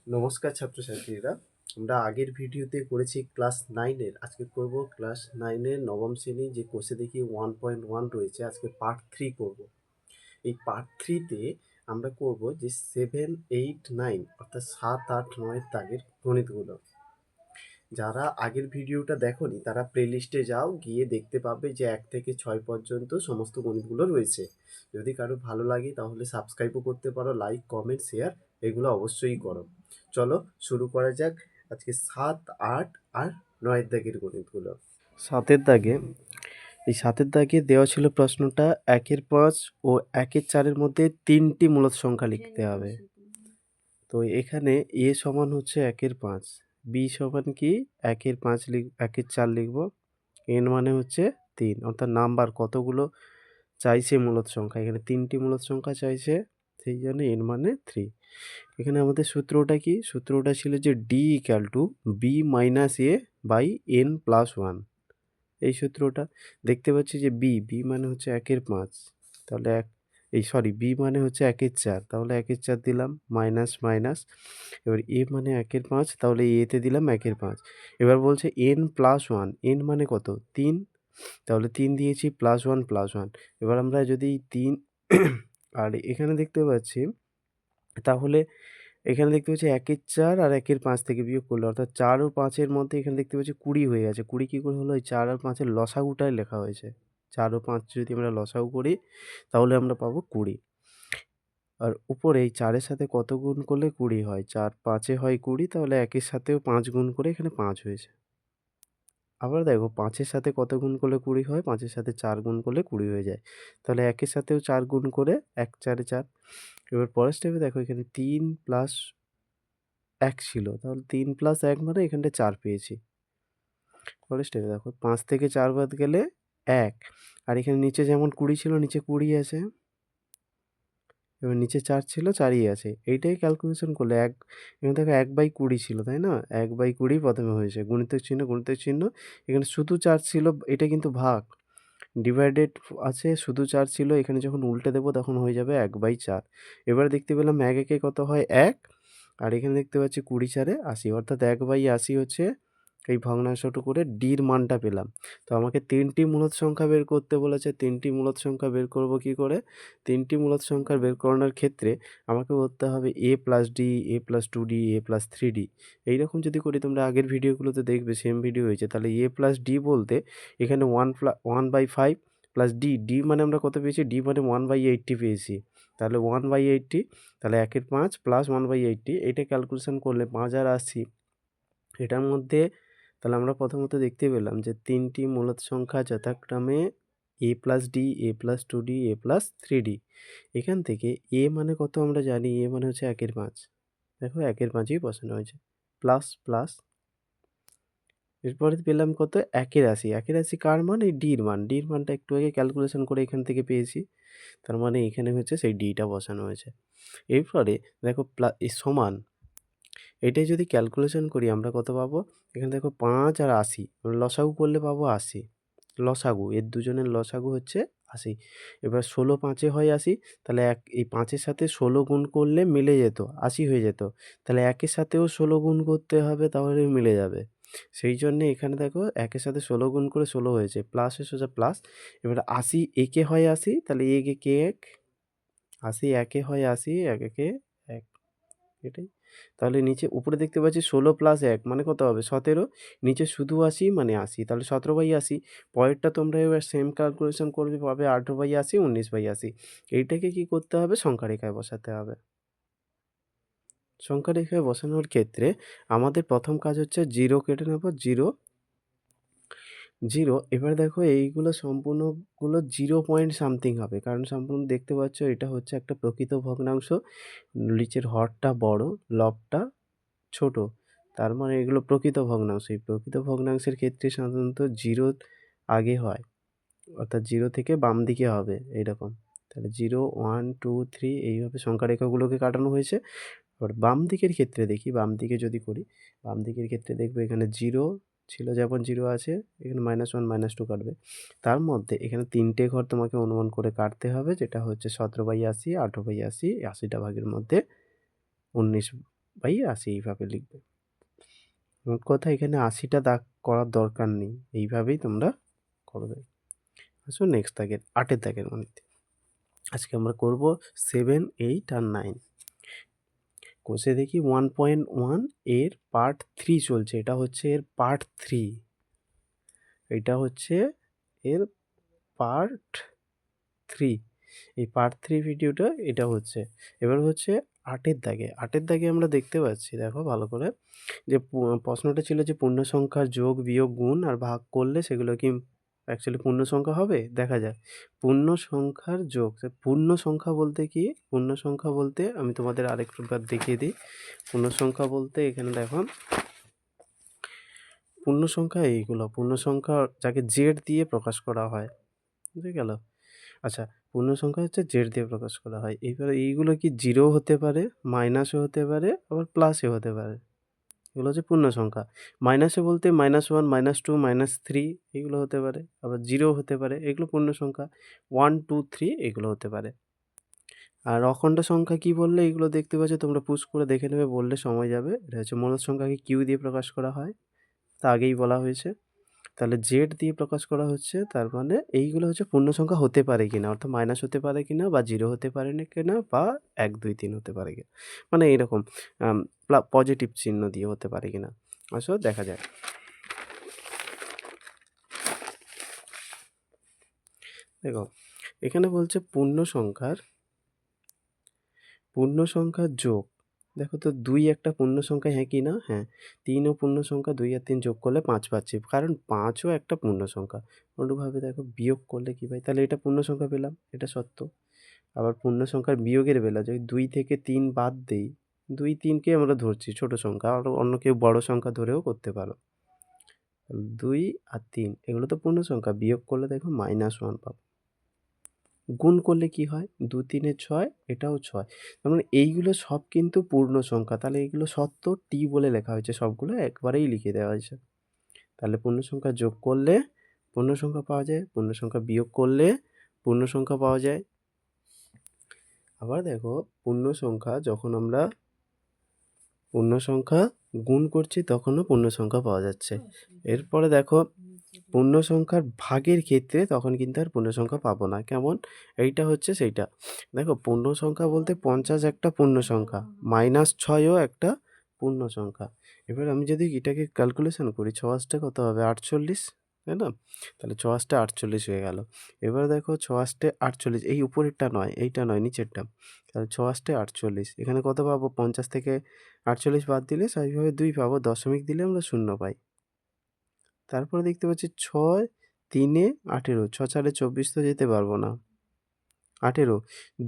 নমস্কার ছাত্রছাত্রীরা, আমরা আগের ভিডিওতে করেছি ক্লাস 9-এর, আজকে করব ক্লাস 9-এর নবম শ্রেণী যে কোষে দেখি 1.1 রয়েছে। আজকে পার্ট 3 করব। এই পার্ট 3-তে আমরা করব যে 7, 8, 9 অর্থাৎ 7, 8, 9 দাগের গণিতগুলো। যারা আগের ভিডিওটা দেখোনি তারা প্লেলিস্টে যাও, গিয়ে দেখতে পাবে যে 1 থেকে 6 পর্যন্ত সমস্ত গণিতগুলো রয়েছে। যদি কারো ভালো লাগে তাহলে সাবস্ক্রাইবও করতে পারো, লাইক, কমেন্ট, শেয়ার এগুলো অবশ্যই করো। চলো শুরু করা যাক আজকে 7, 8 আর 9 দাগের গণিতগুলো। 7-এর দাগে, এই 7-এর দাগে দেওয়া ছিল প্রশ্নটা 1-এর 5 ও 1-এর 4-এর মধ্যে 3টি মূলদ সংখ্যা লিখতে হবে। তো এখানে এ সমান হচ্ছে 1-এর 5, বি সমান কি 1-এর 5 1-এর 4 লিখব, এন মানে হচ্ছে 3, অর্থাৎ নাম্বার কতগুলো চাইছে মূলদ সংখ্যা, এখানে 3টি মূলদ সংখ্যা চাইছে, সেই জন্য এন মানে 3। এখানে আমাদের সূত্রটা কি? সূত্রটা ছিল যে D equal to B minus A by N plus 1। এই সূত্রটা দেখতে পাচ্ছি যে বি মানে হচ্ছে 1-এর 5, তাহলে বি মানে হচ্ছে 1-এর 4, তাহলে 1-এর 4 দিলাম, মাইনাস মাইনাস। এবার এ মানে 1-এর 5, তাহলে এতে দিলাম 1-এর 5। এবার বলছে এন প্লাস 1, এন মানে কত? 3, তাহলে 3 দিয়েছি, প্লাস 1 প্লাস 1। এবার আমরা যদি 3 আর এখানে দেখতে পাচ্ছি, তাহলে এখানে দেখতে পাচ্ছি 1-এর 4 আর 1-এর 5 থেকে বিয়োগ করলে, অর্থাৎ 4 ও 5-এর মধ্যে এখানে দেখতে পাচ্ছি 20 হয়ে গেছে। 20 কী করে হলো? এই 4 আর 5-এর লসাগুটাই লেখা হয়েছে। 4 ও 5 যদি আমরা লসাগু করি তাহলে আমরা পাবো 20। আর উপরে এই 4-এর সাথে কত গুণ করলে 20 হয়? 4 5-এ হয় 20, তাহলে 1-এর সাথেও 5 গুণ করে এখানে 5 হয়েছে। আবার দেখো 5-এর সাথে কত গুণ করলে 20 হয়? 5-এর সাথে 4 গুণ করলে 20 হয়ে যায়। তাহলে 1-এর সাথেও 4 গুণ করে 1 4 4। এবার পরের স্টেপে দেখো এখানে 3 প্লাস 1 ছিল, তাহলে 3 প্লাস 1 মানে এখানটায় 4 পেয়েছি। পরের স্টেপে দেখো 5 থেকে 4 বাদ গেলে 1, আর এখানে নিচে যেমন 20 ছিল নিচে 20 আছে, এবার নিচে 4 ছিল 4ই আছে। এইটাই ক্যালকুলেশন করলে এখানে দেখো 1/20 ছিল, তাই না? 1/20 প্রথমে হয়েছে, গুণিতক চিহ্ন গুণিতক চিহ্ন। এখানে শুধু 4 ছিল, এটা কিন্তু ভাগ, ডিভাইডেড আছে, শুধু 4 ছিল, এখানে যখন উল্টে দেবো তখন হয়ে যাবে 1/4। এবার দেখতে পেলাম 1 একে কত হয়? 1, আর এখানে দেখতে পাচ্ছি 20 4-এ 80, অর্থাৎ 1/80 হচ্ছে এই ভগ্নাংশটা করে ডির মানটা পেলাম। তো আমাকে 3টি মূলদ সংখ্যা বের করতে বলেছে। 3টি মূলদ সংখ্যা বের করব কি করে? 3টি মূলদ সংখ্যা বের করানোর ক্ষেত্রে আমাকে করতে হবে a plus D, a plus 2d, a plus 3d। এইরকম যদি করি, তোমরা আগের ভিডিওগুলোতে দেখবে সেম ভিডিও হয়েছে। তাহলে a প্লাস ডি বলতে এখানে 1/5 প্লাস ডি মানে আমরা কত পেয়েছি? ডি মানে 1/80 পেয়েছি। তাহলে 1/80, তাহলে 1-এর 5 প্লাস 1/80, এটা ক্যালকুলেশন করলে 5 আর 80। এটার মধ্যে তাহলে আমরা প্রথমত দেখতে পেলাম যে 3টি মূলদ সংখ্যা যথাক্রমে a plus D, a plus 2d, a plus 3d। এখান থেকে a মানে কত আমরা জানি, a মানে হচ্ছে 1-এর 5। দেখো 1-এর 5ই বসানো হয়েছে, প্লাস প্লাস। এরপরে পেলাম কত? 1-এর 80। 1-এর 80 কার মান? এই ডির মান। ডির মানটা একটু আগে ক্যালকুলেশন করে এখান থেকে পেয়েছি। তার মানে এখানে হচ্ছে সেই ডিটা বসানো হয়েছে। এরপরে দেখো এই সমান, এটাই যদি ক্যালকুলেশন করি আমরা কত পাবো? এখানে দেখো 5 আর 80, লসাগু করলে পাবো 80। লসাগু, এর দুজনের লসাগু হচ্ছে 80। এবার 16 5-এ হয় 80, তাহলে এই 5-এর সাথে 16 গুণ করলে মিলে যেত, 80 হয়ে যেত। তাহলে 1-এর সাথেও 16 গুণ করতে হবে, তাহলে মিলে যাবে। সেই জন্যে এখানে দেখো 1-এর সাথে 16 গুণ করে 16 হয়েছে, প্লাসে সোজা প্লাস। এবার 80 একে হয় 80, তাহলে একে 1, 80 একে হয় 80, 1 একে 1, এটাই। তাহলে নিচে উপরে দেখতে পাচ্ছি 16 প্লাস 1 মানে কত হবে? 17, নিচে শুধু 80 মানে 80, তাহলে 17/80। পরেরটা তোমরা এবার সেম ক্যালকুলেশন করবে, পাবে 18/80, 19/80। এইটাকে কি করতে হবে? সংখ্যা রেখায় বসাতে হবে। সংখ্যা রেখায় বসানোর ক্ষেত্রে আমাদের প্রথম কাজ হচ্ছে 0 কেটে নেব, 0 0। এবার দেখো এইগুলো সম্পূর্ণগুলো 0 পয়েন্ট সামথিং হবে, কারণ সম্পূর্ণ দেখতে পাচ্ছ এটা হচ্ছে একটা প্রকৃত ভগ্নাংশ। নিচের হরটা বড়, লবটা ছোট, তার মানে এগুলো প্রকৃত ভগ্নাংশ। এই প্রকৃত ভগ্নাংশের ক্ষেত্রে সাধারণত 0 আগে হয়, অর্থাৎ 0 থেকে বাম দিকে হবে এইরকম। তাহলে 0 1 2 3 এইভাবে সংখ্যা রেখাগুলোকে কাটানো হয়েছে। এবার বাম দিকের ক্ষেত্রে দেখি, বাম দিকে যদি করি, বাম দিকের ক্ষেত্রে দেখবে এখানে 0 ছিল, যেমন 0 আছে, এখানে -1 -2 কাটবে। তার মধ্যে এখানে 3টে ঘর তোমাকে অনুমান করে কাটতে হবে, যেটা হচ্ছে 17/80, 18/80, 80টা ভাগের মধ্যে 19 বাই 80 এইভাবে লিখবে। মোট কথা এখানে 80টা দাগ করার দরকার নেই, এইভাবেই তোমরা করবে। আসো নেক্সট দাগের 8 দাগের গণিতে। আজকে আমরা করব 7, 8 আর 9। কোষে দেখি 1.1 এর পার্ট 3 চলছে, এটা হচ্ছে এর পার্ট 3, এটা হচ্ছে এর পার্ট 3। এই পার্ট 3 ভিডিওটা এটা হচ্ছে। এবার হচ্ছে 8 দাগে। 8 দাগে আমরা দেখতে পাচ্ছি, দেখো ভালো করে, যে প্রশ্নটা ছিল যে পূর্ণ সংখ্যার যোগ, বিয়োগ, গুণ আর ভাগ করলে সেগুলো কি অ্যাকচুয়ালি পূর্ণ সংখ্যা হবে? দেখা যায়। পূর্ণ সংখ্যার যোগ, পূর্ণ সংখ্যা বলতে কি? পূর্ণ সংখ্যা বলতে আমি তোমাদের আরেকবার দেখিয়ে দিই। পূর্ণ সংখ্যা বলতে এখানে দেখো, পূর্ণ সংখ্যা এইগুলো, পূর্ণ সংখ্যা যাকে জেড দিয়ে প্রকাশ করা হয়, বুঝে গেল? আচ্ছা, পূর্ণ সংখ্যা হচ্ছে জেড দিয়ে প্রকাশ করা হয়। এবারে এইগুলো কি জিরো হতে পারে, মাইনাসও হতে পারে, আবার প্লাসও হতে পারে। এগুলো হচ্ছে পূর্ণ সংখ্যা। মাইনাসে বলতে -1, -2, -3 এগুলো হতে পারে, আবার জিরো হতে পারে, এগুলো পূর্ণ সংখ্যা। 1, 2, 3 এগুলো হতে পারে। আর অখণ্ড সংখ্যা কি বললে? এগুলো দেখতে পাচ্ছ তোমরা, পুশ করে দেখে নেবে, বললে সময় যাবে। এটা হচ্ছে মূলদ সংখ্যাকে কিউ দিয়ে প্রকাশ করা হয়, তা আগেই বলা হয়েছে। তাহলে জেড দিয়ে প্রকাশ করা হচ্ছে, তার মানে এইগুলো হচ্ছে পূর্ণ সংখ্যা হতে পারে কিনা, অর্থাৎ মাইনাস হতে পারে কিনা, বা জিরো হতে পারে না কিনা, বা 1, 2, 3 হতে পারে কিনা, মানে এইরকম পজিটিভ চিহ্ন দিয়ে হতে পারে কিনা। আসো দেখা যায়। দেখো এখানে বলছে পূর্ণ সংখ্যার যোগ। দেখো তো 2 একটা পূর্ণ সংখ্যা, হ্যাঁ কি না? হ্যাঁ। 3 ও পূর্ণ সংখ্যা, 2 আর 3 যোগ করলে 5 পাচ্ছি, কারণ 5ও একটা পূর্ণ সংখ্যা। অনুরূপভাবে দেখো বিয়োগ করলে কি পাই? তাহলে এটা পূর্ণ সংখ্যা পেলাম, এটা সত্য। আবার পূর্ণ সংখ্যার বিয়োগের বেলা যদি 2 থেকে 3 বাদ দেই, 2, 3কে আমরা ধরছি ছোট সংখ্যা, আর অন্য কেউ বড় সংখ্যা ধরেও করতে পারো। 2 আর 3 এগুলো তো পূর্ণ সংখ্যা, বিয়োগ করলে দেখো -1 পাবো। গুণ করলে কি হয়? 2, 3 এ 6, এটাও 6। তার মানে এইগুলো সব কিন্তু পূর্ণ সংখ্যা। তাহলে এইগুলো সত্য, টি বলে লেখা হয়েছে, সবগুলো একবারেই লিখে দেওয়া হয়েছে। তাহলে পূর্ণ সংখ্যা যোগ করলে পূর্ণ সংখ্যা পাওয়া যায়, পূর্ণ সংখ্যা বিয়োগ করলে পূর্ণ সংখ্যা পাওয়া যায়। আবার দেখো, পূর্ণ সংখ্যা যখন আমরা পূর্ণ সংখ্যা গুণ করছি তখনও পূর্ণ সংখ্যা পাওয়া যাচ্ছে। এরপরে দেখো, পূর্ণ সংখ্যার ভাগের ক্ষেত্রে তখন কিন্তু আর পূর্ণ সংখ্যা পাবো না। কেমন? এইটা হচ্ছে সেইটা। দেখো পূর্ণ সংখ্যা বলতে 50 একটা পূর্ণ সংখ্যা, -6ও একটা পূর্ণ সংখ্যা। এবার আমি যদি এটাকে ক্যালকুলেশন করি, 6 8 কত হবে? 48, তাই না? তাহলে 6 8 48 হয়ে গেল। এবার দেখো 6 8 48, এই উপরেরটা নয়, এইটা নয়, নিচেরটা। তাহলে 6 8 48, এখানে কত পাবো? 50 থেকে 48 বাদ দিলে স্বাভাবিকভাবে 2 পাবো, দশমিক দিলে আমরা 0 পাই। তারপরে দেখতে পাচ্ছি 6, 3 এ 18, 6 4 এ 24 তো যেতে পারবো না। 18,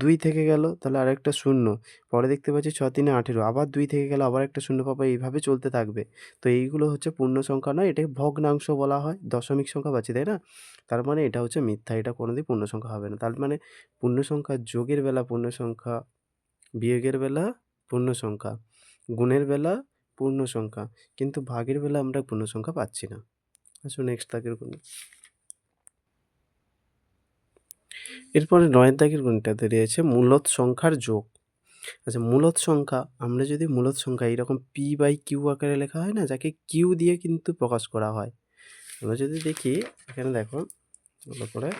2 থেকে গেল, তাহলে আরেকটা 0। পরে দেখতে পাচ্ছি 6 3 এ 18, আবার 2 থেকে গেল, আবার একটা 0 পাবো, এইভাবে চলতে থাকবে। তো এইগুলো হচ্ছে পূর্ণ সংখ্যা নয়, এটাকে ভগ্নাংশ বলা হয়। দশমিক সংখ্যা পাচ্ছি, তাই না? তার মানে এটা হচ্ছে মিথ্যা, এটা কোনোদিন পূর্ণ সংখ্যা হবে না। তার মানে পূর্ণ সংখ্যা যোগের বেলা পূর্ণ সংখ্যা, বিয়োগের বেলা পূর্ণ সংখ্যা, গুণের বেলা পূর্ণ সংখ্যা, কিন্তু ভাগের বেলা আমরা পূর্ণ সংখ্যা পাচ্ছি না। আসুন নেক্সট দাগের গুণ। এরপরে 9 দাগের গুণটাতে রয়েছে মূলদ সংখ্যার যোগ। আচ্ছা, মূলদ সংখ্যা, আমরা যদি মূলদ সংখ্যা এইরকম p/q আকারে লেখা হয় না, যাকে কিউ দিয়ে কিন্তু প্রকাশ করা হয়। আমরা যদি দেখি এখানে দেখো ভালো করে,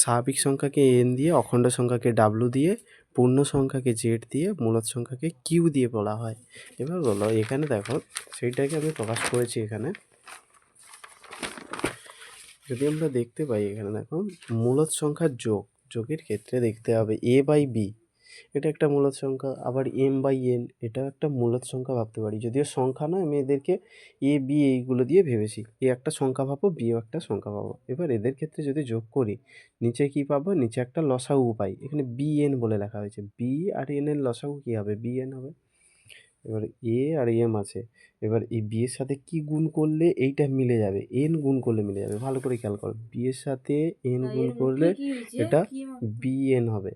স্বাভাবিক সংখ্যাকে n দিয়ে, অখণ্ড সংখ্যাকে w দিয়ে, পূর্ণ সংখ্যাকে z দিয়ে, মূলদ সংখ্যাকে কিউ দিয়ে বলা হয়। এবার বলো এখানে দেখো, সেইটাকে আমি প্রকাশ করেছি এখানে। যদি আমরা দেখতে পাই এখানে দেখো, মূলদ সংখ্যার যোগের ক্ষেত্রে দেখতে হবে a/b, এটা একটা মূলদ সংখ্যা। আবার m/n, এটাও একটা মূলদ সংখ্যা ভাবতে পারি, যদিও সংখ্যা নয়, আমি এদেরকে a b এইগুলো দিয়ে ভেবেছি। a একটা সংখ্যা ভাবো, b ও একটা সংখ্যা ভাবো। এবার এদের ক্ষেত্রে যদি যোগ করি, নিচে কি পাবো? নিচে একটা লসাগু পাই, এখানে bn বলে লেখা হয়েছে। b আর n এর লসাগু কি হবে? bn হবে। এবার a আর m আছে, এবার এই b এর সাথে কি গুণ করলে এইটা মিলে যাবে? n গুণ করলে মিলে যাবে। ভালো করে খেয়াল করো, b এর সাথে n গুণ করলে এটা bn হবে।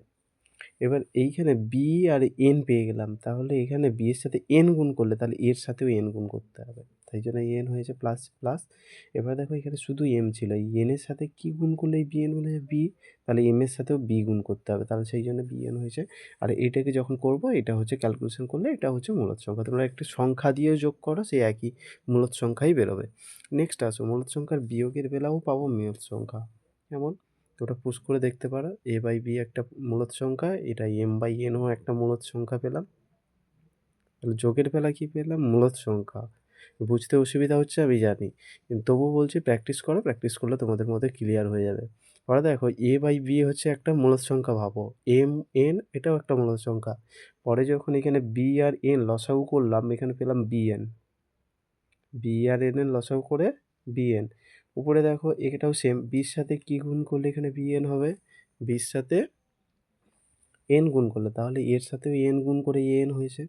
এবার এইখানে বি আর এন পেয়ে গেলাম, তাহলে এখানে বি এর সাথে এন গুণ করলে তাহলে এর সাথেও এন গুণ করতে হবে, তাই জন্য এন হয়েছে প্লাস প্লাস। এবার দেখো এখানে শুধু এম ছিল, এই এন এর সাথে কি গুণ করলে এই বি এন হয়ে যাবে বি, তাহলে এম এর সাথেও বি গুণ করতে হবে, তাহলে সেই জন্য বি এন হয়েছে। আর এটাকে যখন করব এটা হচ্ছে ক্যালকুলেশন করলে এটা হচ্ছে মূলদ সংখ্যা, তোমরা একটি সংখ্যা দিয়েও যোগ করো সেই একই মূলদ সংখ্যাই বেরোবে। নেক্সট আসো, মূলদ সংখ্যার বিয়োগের বেলাও পাবো মূলদ সংখ্যা, যেমন তো ওটা পুশ করে দেখতে পারো, এ বাই বি একটা মূলদ সংখ্যা, এটা এম বাই এনও একটা মূলদ সংখ্যা পেলাম, তাহলে যোগের বেলা কি পেলাম মূলদ সংখ্যা। বুঝতে অসুবিধা হচ্ছে আমি জানি, কিন্তু তবুও বলছি প্র্যাকটিস করো, প্র্যাকটিস করলে তোমাদের মধ্যে ক্লিয়ার হয়ে যাবে। পরে দেখো এ বাই বি হচ্ছে একটা মূলদ সংখ্যা, ভাবো এম এন এটাও একটা মূলদ সংখ্যা। পরে যখন এখানে বি আর এন লসাগু করলাম এখানে পেলাম বি এন, বি আর এন এর লসাগু করে বি এন। উপরে দেখো এটাও সেম, বির সাথে কি গুণ করলে এখানে বি এন হবে, বির সাথে এন গুণ করলে, তাহলে এর সাথেও এন গুণ করে এন হয়েছে।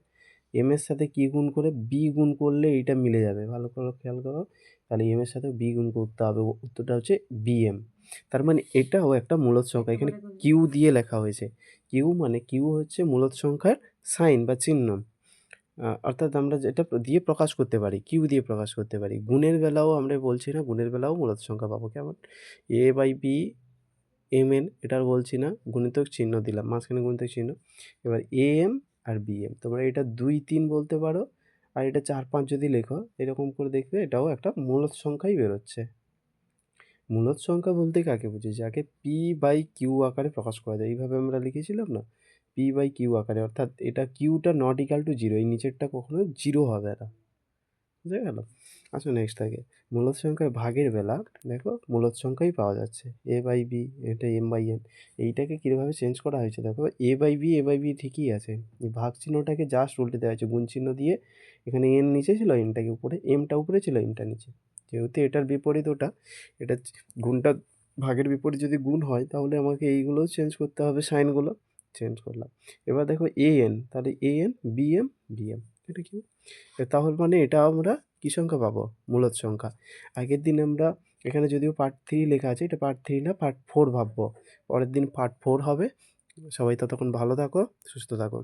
এম এর সাথে কি গুণ করে বি গুণ করলে এটা মিলে যাবে, ভালো করে খেয়াল করো, তাহলে এম এর সাথে বি গুণ করতে হবে, উত্তরটা হচ্ছে বি এম। তার মানে এটাও একটা মূলদ সংখ্যা, এখানে কিউ দিয়ে লেখা হয়েছে, কিউ মানে কিউ হচ্ছে মূলদ সংখ্যার সাইন বা চিহ্ন, অর্থাৎ আমরা যেটা দিয়ে প্রকাশ করতে পারি, কিউ দিয়ে প্রকাশ করতে পারি। গুণের বেলাও আমরা বলছি না, গুণের বেলাও মূলদ সংখ্যা পাবো, কেমন এ বাই বি এম এন, এটা আর বলছি না, গুণিতক চিহ্ন দিলাম মাঝখানে গুণিতক চিহ্ন। এবার এ এম আর বি এম, তোমরা এটা 2 3 বলতে পারো, আর এটা 4 5 যদি লেখো এরকম করে দেখবে এটাও একটা মূলদ সংখ্যাই বেরোচ্ছে। মূলদ সংখ্যা বলতে কাকে বুঝি, যাকে পি বাই কিউ আকারে প্রকাশ করা যায়, এইভাবে আমরা লিখেছিলাম না, পি বাই কিউ আকারে, অর্থাৎ এটা কিউটা নট ইকাল টু জিরো, এই নিচেরটা কখনো জিরো হবে না, বুঝে গেল। আচ্ছা নেক্সট থাকে মূলদ সংখ্যার ভাগের বেলা, দেখো মূলদ সংখ্যাই পাওয়া যাচ্ছে, এ বাই বি এটা এম বাই এন, এইটাকে কীভাবে চেঞ্জ করা হয়েছে দেখো, এ বাই বি ঠিকই আছে, এই ভাগ চিহ্নটাকে জাস্ট উল্টে দেওয়া হয়েছে, গুণ চিহ্ন দিয়ে, এখানে এন নিচে ছিল এনটাকে উপরে, এমটা উপরে ছিল এমটা নিচে, যেহেতু এটার বিপরীত ওটা, এটা গুণটা ভাগের বিপরীত যদি গুণ হয় তাহলে আমাকে এইগুলো চেঞ্জ করতে হবে, সাইনগুলো চেঞ্জ করলাম। এবার দেখো এ এন, তাহলে A N B M B M, এটা কি, তাহলে মানে এটা আমরা কী সংখ্যা পাবো, মূলদ সংখ্যা। আগের দিন আমরা এখানে যদিও পার্ট 3 লেখা আছে, এটা পার্ট 3 না পার্ট 4 ভাববো, পরের দিন পার্ট 4 হবে। সবাই ততক্ষণ ভালো থাকো, সুস্থ থাকো।